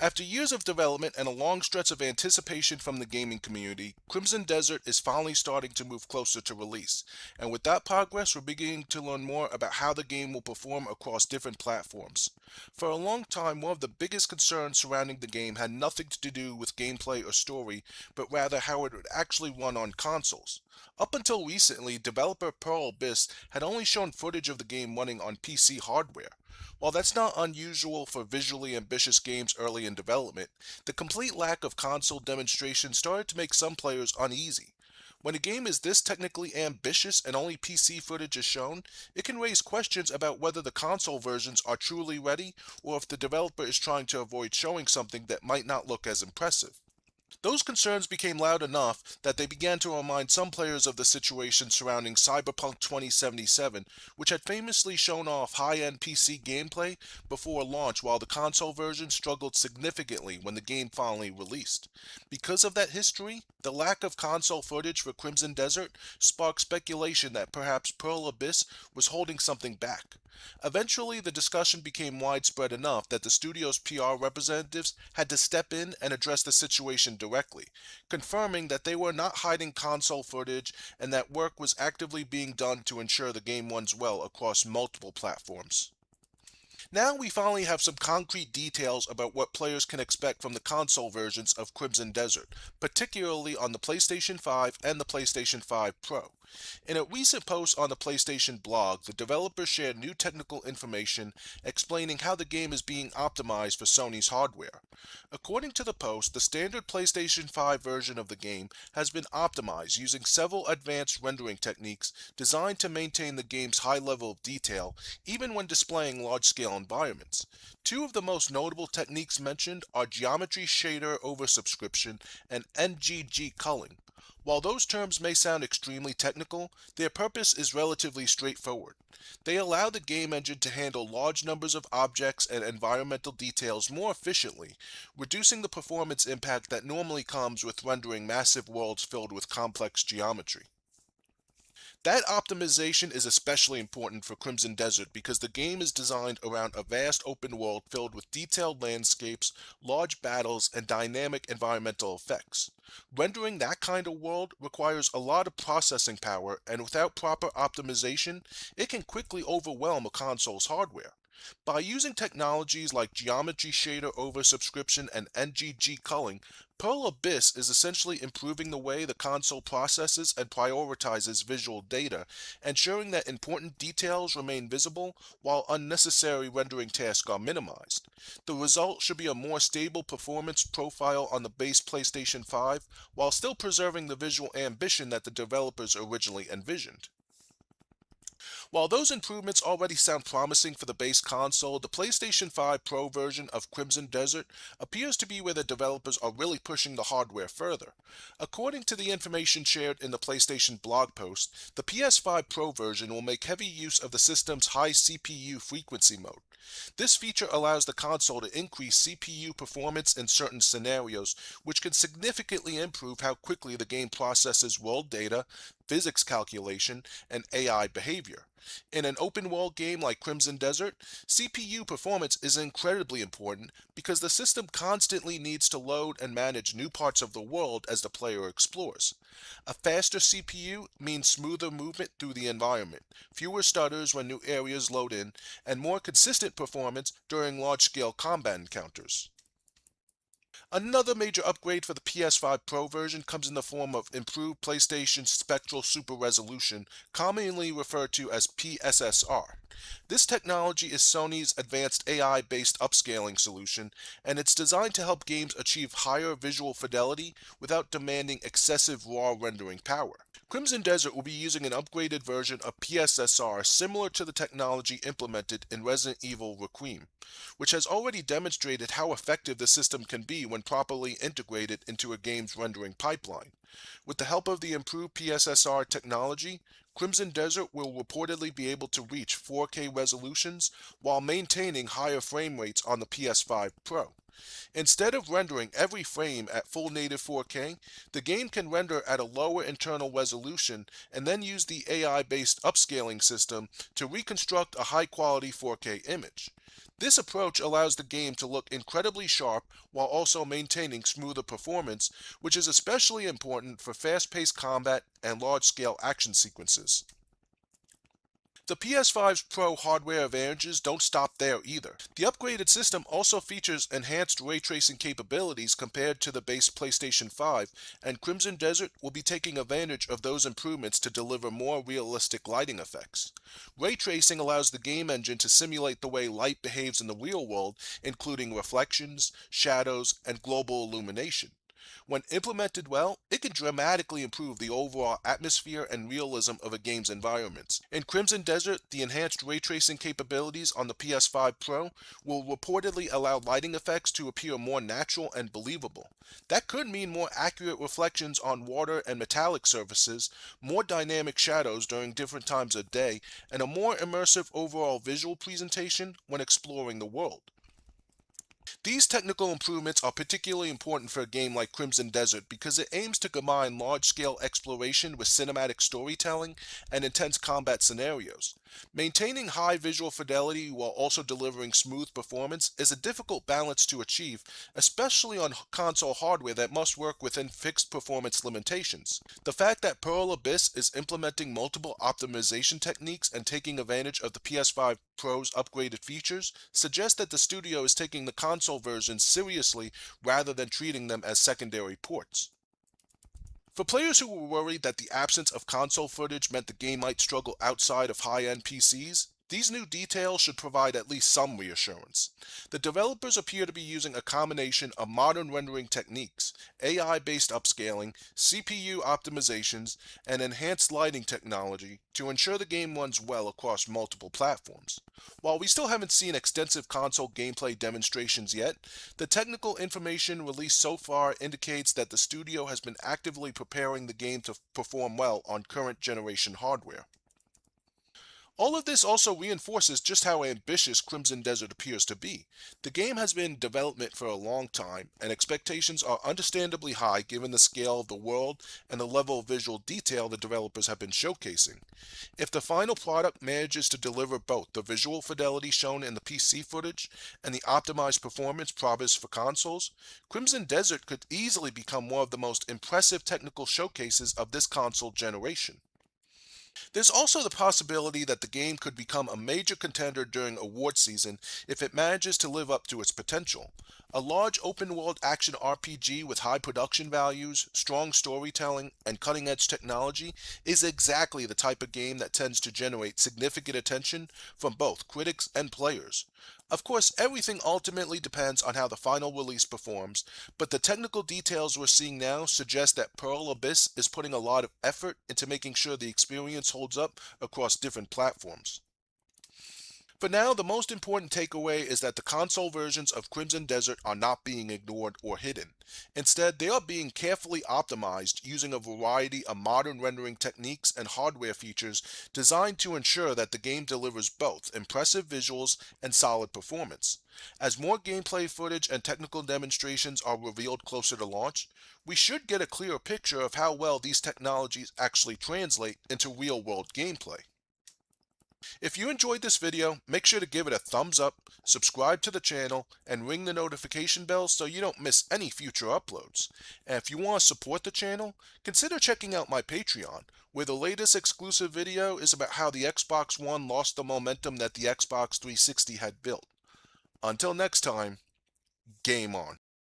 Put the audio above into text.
After years of development and a long stretch of anticipation from the gaming community, Crimson Desert is finally starting to move closer to release. And with that progress, we're beginning to learn more about how the game will perform across different platforms. For a long time, one of the biggest concerns surrounding the game had nothing to do with gameplay or story, but rather how it would actually run on consoles. Up until recently, developer Pearl Abyss had only shown footage of the game running on PC hardware. While that's not unusual for visually ambitious games early in development, the complete lack of console demonstration started to make some players uneasy. When a game is this technically ambitious and only PC footage is shown, it can raise questions about whether the console versions are truly ready or if the developer is trying to avoid showing something that might not look as impressive. Those concerns became loud enough that they began to remind some players of the situation surrounding Cyberpunk 2077, which had famously shown off high-end PC gameplay before launch while the console version struggled significantly when the game finally released. Because of that history, the lack of console footage for Crimson Desert sparked speculation that perhaps Pearl Abyss was holding something back. Eventually, the discussion became widespread enough that the studio's PR representatives had to step in and address the situation directly, confirming that they were not hiding console footage and that work was actively being done to ensure the game runs well across multiple platforms. Now we finally have some concrete details about what players can expect from the console versions of Crimson Desert, particularly on the PlayStation 5 and the PlayStation 5 Pro. In a recent post on the PlayStation blog, the developer shared new technical information explaining how the game is being optimized for Sony's hardware. According to the post, the standard PlayStation 5 version of the game has been optimized using several advanced rendering techniques designed to maintain the game's high level of detail even when displaying large-scale environments. Two of the most notable techniques mentioned are geometry shader oversubscription and NGG culling. While those terms may sound extremely technical, their purpose is relatively straightforward. They allow the game engine to handle large numbers of objects and environmental details more efficiently, reducing the performance impact that normally comes with rendering massive worlds filled with complex geometry. That optimization is especially important for Crimson Desert because the game is designed around a vast open world filled with detailed landscapes, large battles, and dynamic environmental effects. Rendering that kind of world requires a lot of processing power, and without proper optimization, it can quickly overwhelm a console's hardware. By using technologies like geometry shader oversubscription and NGG culling, Pearl Abyss is essentially improving the way the console processes and prioritizes visual data, ensuring that important details remain visible while unnecessary rendering tasks are minimized. The result should be a more stable performance profile on the base PlayStation 5 while still preserving the visual ambition that the developers originally envisioned. While those improvements already sound promising for the base console, the PlayStation 5 Pro version of Crimson Desert appears to be where the developers are really pushing the hardware further. According to the information shared in the PlayStation blog post, the PS5 Pro version will make heavy use of the system's high CPU frequency mode. This feature allows the console to increase CPU performance in certain scenarios, which can significantly improve how quickly the game processes world data, physics calculation, and AI behavior. In an open world game like Crimson Desert, CPU performance is incredibly important because the system constantly needs to load and manage new parts of the world as the player explores. A faster CPU means smoother movement through the environment, fewer stutters when new areas load in, and more consistent performance during large-scale combat encounters. Another major upgrade for the PS5 Pro version comes in the form of improved PlayStation Spectral Super Resolution, commonly referred to as PSSR. This technology is Sony's advanced AI-based upscaling solution, and it's designed to help games achieve higher visual fidelity without demanding excessive raw rendering power. Crimson Desert will be using an upgraded version of PSSR similar to the technology implemented in Resident Evil Requiem, which has already demonstrated how effective the system can be when properly integrated into a game's rendering pipeline. With the help of the improved PSSR technology, Crimson Desert will reportedly be able to reach 4K resolutions while maintaining higher frame rates on the PS5 Pro. Instead of rendering every frame at full native 4K, the game can render at a lower internal resolution and then use the AI-based upscaling system to reconstruct a high-quality 4K image. This approach allows the game to look incredibly sharp while also maintaining smoother performance, which is especially important for fast-paced combat and large-scale action sequences. The PS5's Pro hardware advantages don't stop there either. The upgraded system also features enhanced ray tracing capabilities compared to the base PlayStation 5, and Crimson Desert will be taking advantage of those improvements to deliver more realistic lighting effects. Ray tracing allows the game engine to simulate the way light behaves in the real world, including reflections, shadows, and global illumination. When implemented well, it can dramatically improve the overall atmosphere and realism of a game's environments. In Crimson Desert, the enhanced ray tracing capabilities on the PS5 Pro will reportedly allow lighting effects to appear more natural and believable. That could mean more accurate reflections on water and metallic surfaces, more dynamic shadows during different times of day, and a more immersive overall visual presentation when exploring the world. These technical improvements are particularly important for a game like Crimson Desert because it aims to combine large-scale exploration with cinematic storytelling and intense combat scenarios. Maintaining high visual fidelity while also delivering smooth performance is a difficult balance to achieve, especially on console hardware that must work within fixed performance limitations. The fact that Pearl Abyss is implementing multiple optimization techniques and taking advantage of the PS5 Pro's upgraded features suggests that the studio is taking the console versions seriously rather than treating them as secondary ports. For players who were worried that the absence of console footage meant the game might struggle outside of high-end PCs, these new details should provide at least some reassurance. The developers appear to be using a combination of modern rendering techniques, AI-based upscaling, CPU optimizations, and enhanced lighting technology to ensure the game runs well across multiple platforms. While we still haven't seen extensive console gameplay demonstrations yet, the technical information released so far indicates that the studio has been actively preparing the game to perform well on current generation hardware. All of this also reinforces just how ambitious Crimson Desert appears to be. The game has been in development for a long time, and expectations are understandably high given the scale of the world and the level of visual detail the developers have been showcasing. If the final product manages to deliver both the visual fidelity shown in the PC footage and the optimized performance promised for consoles, Crimson Desert could easily become one of the most impressive technical showcases of this console generation. There's also the possibility that the game could become a major contender during award season if it manages to live up to its potential. A large open-world action RPG with high production values, strong storytelling, and cutting-edge technology is exactly the type of game that tends to generate significant attention from both critics and players. Of course, everything ultimately depends on how the final release performs, but the technical details we're seeing now suggest that Pearl Abyss is putting a lot of effort into making sure the experience holds up across different platforms. For now, the most important takeaway is that the console versions of Crimson Desert are not being ignored or hidden. Instead, they are being carefully optimized using a variety of modern rendering techniques and hardware features designed to ensure that the game delivers both impressive visuals and solid performance. As more gameplay footage and technical demonstrations are revealed closer to launch, we should get a clearer picture of how well these technologies actually translate into real-world gameplay. If you enjoyed this video, make sure to give it a thumbs up, subscribe to the channel, and ring the notification bell so you don't miss any future uploads. And if you want to support the channel, consider checking out my Patreon, where the latest exclusive video is about how the Xbox One lost the momentum that the Xbox 360 had built. Until next time, game on.